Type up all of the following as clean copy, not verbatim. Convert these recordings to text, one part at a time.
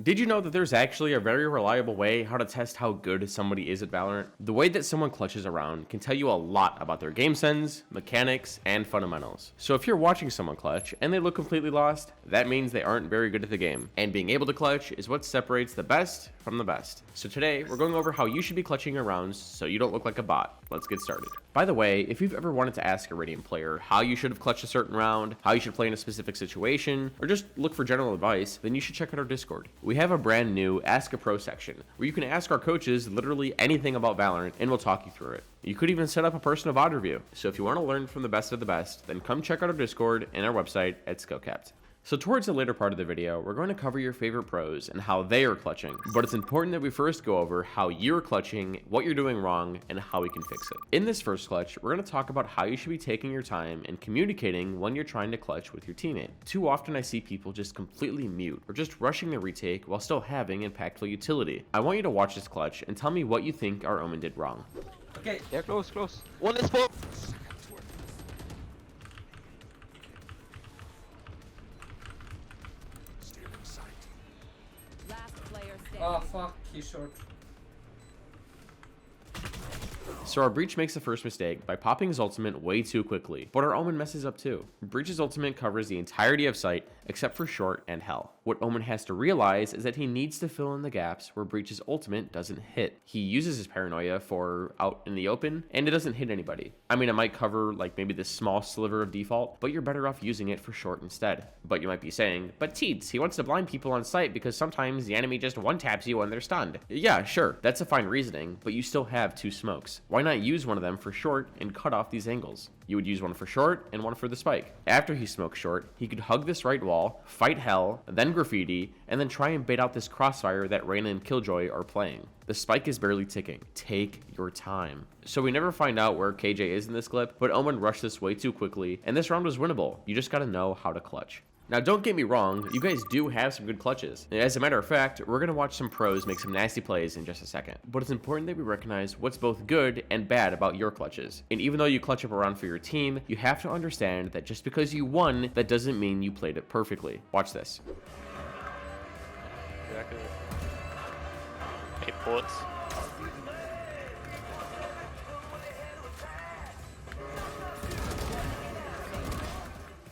Did you know that there's actually a very reliable way how to test how good somebody is at Valorant? The way that someone clutches around can tell you a lot about their game sense, mechanics, and fundamentals. So if you're watching someone clutch and they look completely lost, that means they aren't very good at the game. And being able to clutch is what separates the best from the best. So today, we're going over how you should be clutching your rounds so you don't look like a bot. Let's get started. By the way, if you've ever wanted to ask a Radiant player how you should have clutched a certain round, how you should play in a specific situation, or just look for general advice, then you should check out our Discord. We have a brand new Ask a Pro section where you can ask our coaches literally anything about Valorant and we'll talk you through it. You could even set up a personal VOD review. So if you want to learn from the best of the best, then come check out our Discord and our website at SkillCapped. So towards the later part of the video, we're going to cover your favorite pros and how they are clutching, but it's important that we first go over how you're clutching, what you're doing wrong, and how we can fix it. In this first clutch, we're going to talk about how you should be taking your time and communicating when you're trying to clutch with your teammate. Too often I see people just completely mute or just rushing the retake while still having impactful utility. I want you to watch this clutch and tell me what you think our Omen did wrong. Okay, yeah, close. One is full. Oh fuck, he's short. So our Breach makes the first mistake by popping his ultimate way too quickly, but our Omen messes up too. Breach's ultimate covers the entirety of site except for short and hell. What Omen has to realize is that he needs to fill in the gaps where Breach's ultimate doesn't hit. He uses his paranoia for out in the open and it doesn't hit anybody. I mean, it might cover like maybe this small sliver of default, but you're better off using it for short instead. But you might be saying, but TEETS, he wants to blind people on site because sometimes the enemy just one-taps you when they're stunned. Yeah, sure, that's a fine reasoning, but you still have two smokes. Why not use one of them for short and cut off these angles? You would use one for short and one for the spike. After he smokes short, he could hug this right wall, fight hell, then graffiti, and then try and bait out this crossfire that Reyna and Killjoy are playing. The spike is barely ticking. Take your time. So we never find out where KJ is in this clip, but Omen rushed this way too quickly, and this round was winnable. You just gotta know how to clutch. Now, don't get me wrong, you guys do have some good clutches. As a matter of fact, we're going to watch some pros make some nasty plays in just a second. But it's important that we recognize what's both good and bad about your clutches. And even though you clutch up around for your team, you have to understand that just because you won, that doesn't mean you played it perfectly. Watch this. Hey, ports.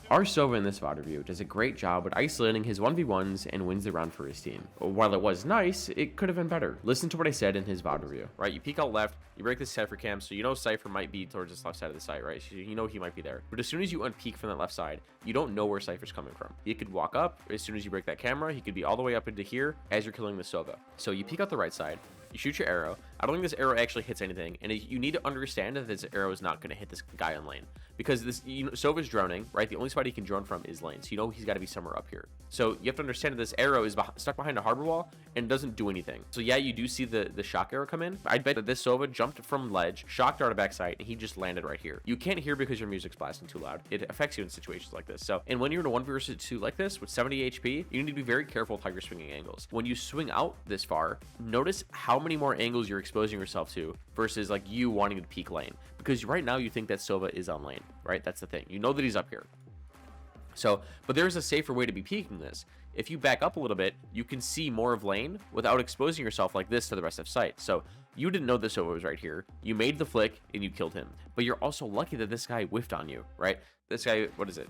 Our Sova in this VOD review does a great job at isolating his 1v1s and wins the round for his team. While it was nice, it could have been better. Listen to what I said in his VOD review. Right, you peek out left, you break this Cypher cam, so you know Cypher might be towards this left side of the site, right? So you know he might be there. But as soon as you unpeek from that left side, you don't know where Cypher's coming from. He could walk up, as soon as you break that camera, he could be all the way up into here as you're killing the Sova. So you peek out the right side, you shoot your arrow. I don't think this arrow actually hits anything, and you need to understand that this arrow is not going to hit this guy on lane, because this, you know, Sova's droning, right? The only spot he can drone from is lane, so you know he's got to be somewhere up here. So you have to understand that this arrow is stuck behind a harbor wall and doesn't do anything. So yeah, you do see the shock arrow come in. I bet that this Sova jumped from ledge, shocked out of backside, and he just landed right here. You can't hear because your music's blasting too loud. It affects you in situations like this. So, and when you're in a 1 versus 2 like this with 70 HP, you need to be very careful with how you're swinging angles. When you swing out this far, notice how many more angles you're exposing yourself to versus like you wanting to peek lane, because right now you think that Sova is on lane, right? That's the thing. You know that he's up here. So, but there's a safer way to be peeking this. If you back up a little bit, you can see more of lane without exposing yourself like this to the rest of sight. So you didn't know this Sova was right here. You made the flick and you killed him, but you're also lucky that this guy whiffed on you, right? This guy, what is it?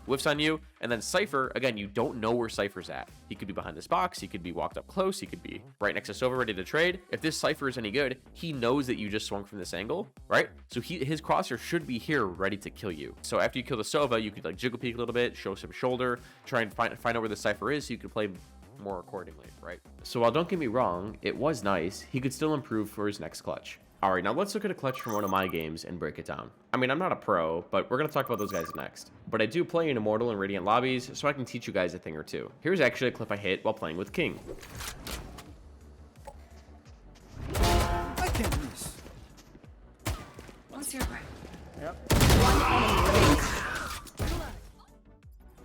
Whiffs on you, and then Cypher, again, you don't know where Cypher's at. He could be behind this box, he could be walked up close, he could be right next to Sova ready to trade. If this Cypher is any good, he knows that you just swung from this angle, right? So his crosshair should be here ready to kill you. So after you kill the Sova, you could like jiggle peek a little bit, show some shoulder, try and find out where the Cypher is so you can play more accordingly, right? So while don't get me wrong, it was nice, he could still improve for his next clutch. Alright, now let's look at a clutch from one of my games and break it down. I mean, I'm not a pro, but we're going to talk about those guys next. But I do play in Immortal and Radiant lobbies, so I can teach you guys a thing or two. Here's actually a clip I hit while playing with King. I can't miss. What's your right? Yep.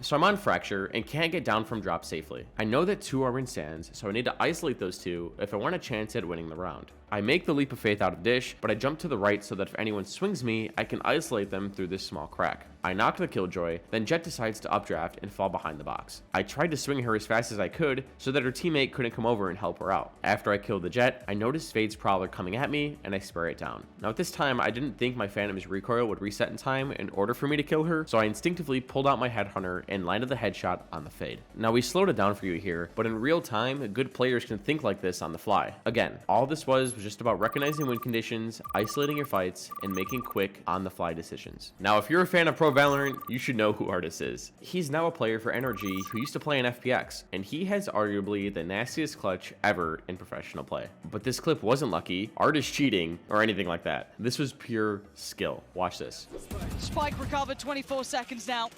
So I'm on Fracture and can't get down from drop safely. I know that 2 are in stands, so I need to isolate those 2 if I want a chance at winning the round. I make the leap of faith out of dish, but I jump to the right so that if anyone swings me, I can isolate them through this small crack. I knock the killjoy, then Jett decides to updraft and fall behind the box. I tried to swing her as fast as I could so that her teammate couldn't come over and help her out. After I killed the Jett, I noticed Fade's Prowler coming at me and I spray it down. Now at this time, I didn't think my Phantom's recoil would reset in time in order for me to kill her, so I instinctively pulled out my Headhunter and landed the headshot on the Fade. Now we slowed it down for you here, but in real time, good players can think like this on the fly. Again, all this was just about recognizing win conditions, isolating your fights, and making quick on-the-fly decisions. Now if you're a fan of Pro Valorant, you should know who Artis is. He's now a player for NRG who used to play in FPX, and he has arguably the nastiest clutch ever in professional play. But this clip wasn't lucky, Artis cheating, or anything like that. This was pure skill. Watch this. Spike recovered, 24 seconds now.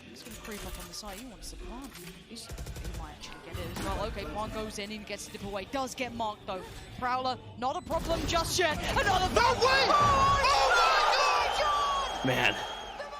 He's going to creep up on the side. He wants the plant. He might actually get it as well. Okay, plant goes in and gets the dip away. Does get marked though. Prowler, not a problem just yet. Another. No way! Man,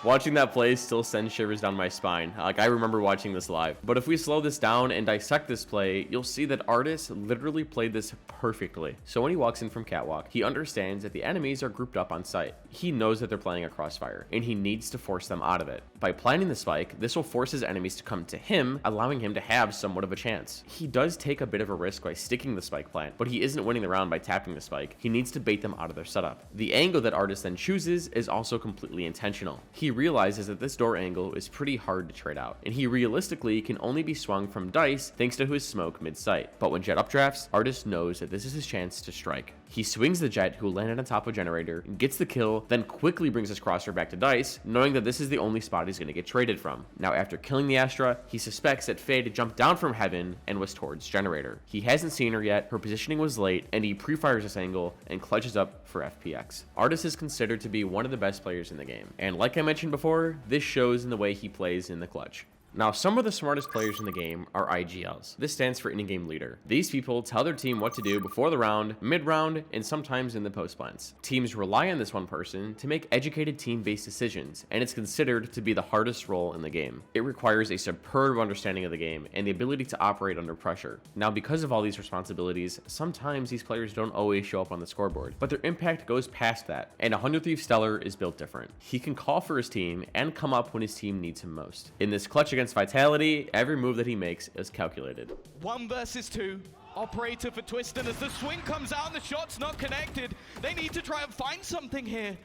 watching that play still sends shivers down my spine. Like, I remember watching this live. But if we slow this down and dissect this play, you'll see that Artis literally played this perfectly. So when he walks in from catwalk, he understands that the enemies are grouped up on site. He knows that they're playing a crossfire, and he needs to force them out of it. By planting the spike, this will force his enemies to come to him, allowing him to have somewhat of a chance. He does take a bit of a risk by sticking the spike plant, but he isn't winning the round by tapping the spike. He needs to bait them out of their setup. The angle that Artis then chooses is also completely intentional. He realizes that this door angle is pretty hard to trade out, and he realistically can only be swung from dice thanks to his smoke mid-sight. But when Jett updrafts, Artis knows that this is his chance to strike. He swings the Jett, who landed on top of Generator, gets the kill, then quickly brings his crosshair back to dice, knowing that this is the only spot he's going to get traded from. Now after killing the Astra, he suspects that Fade jumped down from heaven and was towards Generator. He hasn't seen her yet, her positioning was late, and he pre-fires this angle and clutches up for FPX. Artis is considered to be one of the best players in the game, and like I mentioned before, this shows in the way he plays in the clutch. Now, some of the smartest players in the game are IGLs. This stands for in-game leader. These people tell their team what to do before the round, mid-round, and sometimes in the post-plants. Teams rely on this one person to make educated team-based decisions, and it's considered to be the hardest role in the game. It requires a superb understanding of the game and the ability to operate under pressure. Now, because of all these responsibilities, sometimes these players don't always show up on the scoreboard, but their impact goes past that, and 100 Thief Stellar is built different. He can call for his team and come up when his team needs him most. In this clutch against Vitality, every move that he makes is calculated. 1 versus 2. Operator for Twiston as the swing comes out and the shot's not connected. They need to try and find something here,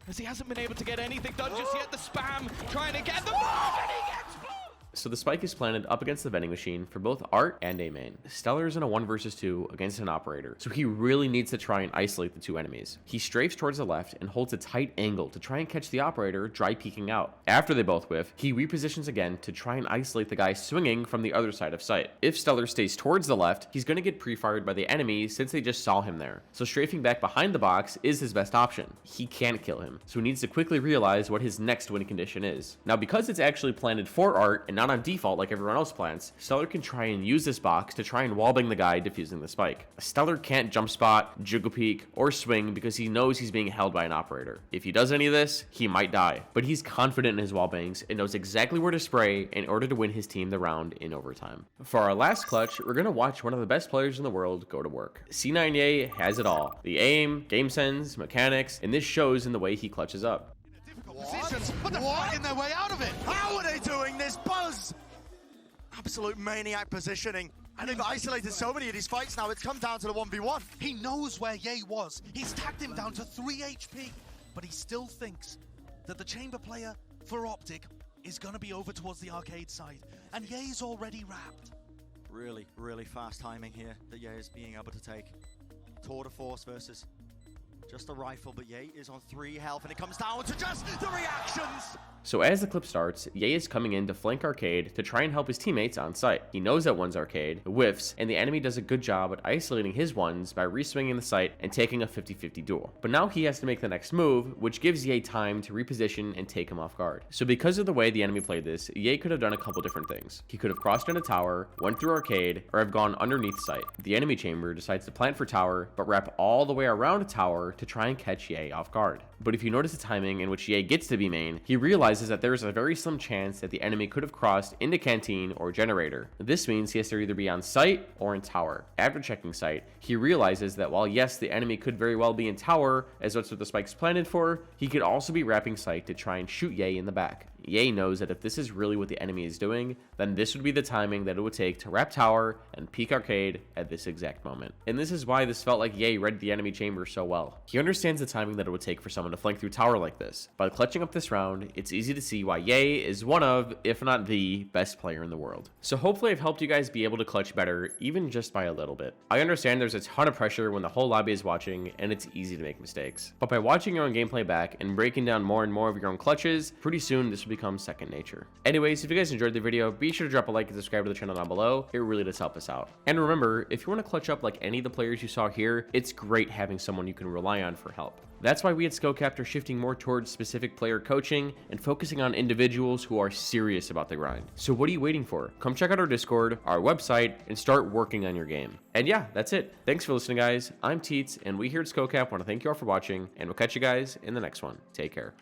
as he hasn't been able to get anything done just yet. The spam trying to get the move, and he gets both. So the spike is planted up against the vending machine for both Art and A main. Stellar is in a 1 versus 2 against an operator, so he really needs to try and isolate the two enemies. He strafes towards the left and holds a tight angle to try and catch the operator dry peeking out. After they both whiff, he repositions again to try and isolate the guy swinging from the other side of sight. If Stellar stays towards the left, he's going to get pre-fired by the enemy since they just saw him there. So strafing back behind the box is his best option. He can't kill him, so he needs to quickly realize what his next win condition is. Now because it's actually planted for Art and not on default like everyone else plants, Stellar can try and use this box to try and wallbang the guy defusing the spike. Stellar can't jump spot, jiggle peek, or swing because he knows he's being held by an operator. If he does any of this, he might die, but he's confident in his wallbangs and knows exactly where to spray in order to win his team the round in overtime. For our last clutch, we're going to watch one of the best players in the world go to work. C9A has it all. The aim, game sense, mechanics, and this shows in the way he clutches up. Positions, but they're fighting their way out of it. How are they doing this? Buzz! Absolute maniac positioning. And they've isolated so many of these fights now, it's come down to the 1v1. He knows where Ye was. He's tagged him down to 3 HP. But he still thinks that the chamber player for Optic is going to be over towards the arcade side. And Ye's already wrapped. Really, really fast timing here that Ye is being able to take. Tour de force versus just a rifle, but Ye is on 3 health, and it comes down to just the reactions. So as the clip starts, Ye is coming in to flank Arcade to try and help his teammates on site. He knows that one's Arcade, whiffs, and the enemy does a good job at isolating his ones by reswinging the site and taking a 50-50 duel. But now he has to make the next move, which gives Ye time to reposition and take him off guard. So because of the way the enemy played this, Ye could have done a couple different things. He could have crossed in a tower, went through Arcade, or have gone underneath site. The enemy chamber decides to plant for tower, but wrap all the way around a tower to try and catch Ye off guard. But if you notice the timing in which Ye gets to B main, he realizes that there is a very slim chance that the enemy could have crossed into Canteen or Generator. This means he has to either be on site or in tower. After checking site, he realizes that while yes, the enemy could very well be in tower, as that's what the spike's planted for, he could also be wrapping site to try and shoot Ye in the back. Ye knows that if this is really what the enemy is doing, then this would be the timing that it would take to wrap tower and peek arcade at this exact moment. And this is why this felt like Ye read the enemy chamber so well. He understands the timing that it would take for someone to flank through tower like this. By clutching up this round, it's easy to see why Ye is one of, if not the, best player in the world. So hopefully I've helped you guys be able to clutch better, even just by a little bit. I understand there's a ton of pressure when the whole lobby is watching, and it's easy to make mistakes. But by watching your own gameplay back and breaking down more and more of your own clutches, pretty soon this will become second nature. Anyways, if you guys enjoyed the video, be sure to drop a like and subscribe to the channel down below. It really does help us out. And remember, if you want to clutch up like any of the players you saw here, it's great having someone you can rely on for help. That's why we at SkillCapped are shifting more towards specific player coaching and focusing on individuals who are serious about the grind. So what are you waiting for? Come check out our Discord, our website, and start working on your game. And yeah, that's it. Thanks for listening, guys. I'm TEETS, and we here at SkillCapped want to thank you all for watching, and we'll catch you guys in the next one. Take care.